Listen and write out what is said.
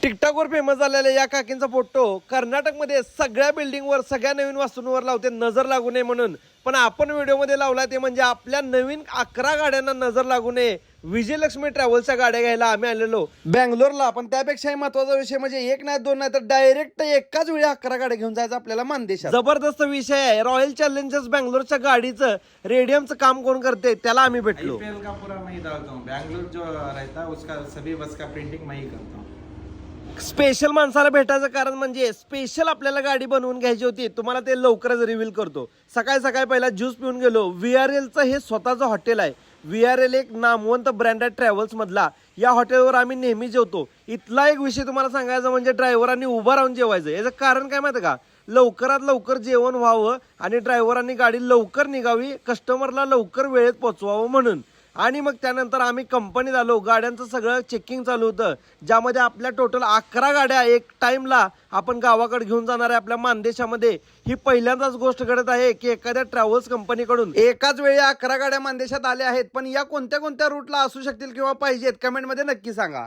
टिकटॉकवर famous झालेल्या या काकींचा photo कर्नाटकमध्ये सगळ्या बिल्डिंगवर सगळ्या नवीन वास्तूंवर लावते नजर लागू नये म्हणून. पण आपण व्हिडिओमध्ये लावला ते म्हणजे आपल्या नवीन 11 गाड्यांना नजर लागू नये. विजयलक्ष्मी ट्रॅव्हल्सच्या गाड्या घ्यायला आम्ही आलेलो बँगलोरला. पण त्यापेक्षाही महत्वाचा विषय म्हणजे एक नाही दोन नाही तर डायरेक्ट एकाच वेळी 11 गाड्या घेऊन जायचं आपल्याला मानदेशात. जबरदस्त विषय आहे. रॉयल चॅलेंजर्स बँगलोरच्या गाडीचं रेडियमचं काम कोण करते त्याला आम्ही भेटलो. आईपीएल का पूरा मैं ही डालता हूँ, बैंगलोर जो रहता है उसका सभी बस का प्रिंटिंग मैं ही करता हूँ. स्पेशल माणसाला भेटायचं कारण म्हणजे स्पेशल आपल्याला गाडी बनवून घ्यायची होती. तुम्हाला ते लवकरच रिव्हील करतो. सकाळी सकाळी पहिला ज्यूस पिऊन गेलो. VRLचं हे स्वतःचं हॉटेल आहे. VRL एक नामवंत ब्रँड आहे ट्रॅव्हल्स मधला. या हॉटेलवर आम्ही नेहमी जेवतो. इथला एक विषय तुम्हाला सांगायचा म्हणजे ड्रायव्हरांनी उभं राहून जेवायचं. याचं कारण काय माहिती का, लवकरात लवकर जेवण व्हावं आणि ड्रायव्हरांनी गाडी लवकर निघावी, कस्टमरला लवकर वेळेत पोहोचवावं म्हणून. आणि मग त्यानंतर आम्ही कंपनीत आलो. गाड्यांचं सगळं चेकिंग चालू होतं, ज्यामध्ये आपल्या टोटल 11 गाड्या एक टाइमला आपण गावाकडे घेऊन जाणार आहे आपल्या मानदेशामध्ये. ही पहिल्यांदाच गोष्ट घडत आहे की एखाद्या ट्रॅव्हल्स कंपनीकडून एकाच वेळी 11 गाड्या मानदेशात आल्या आहेत. पण या कोणत्या कोणत्या रूटला असू शकतील किंवा पाहिजेत कमेंटमध्ये नक्की सांगा.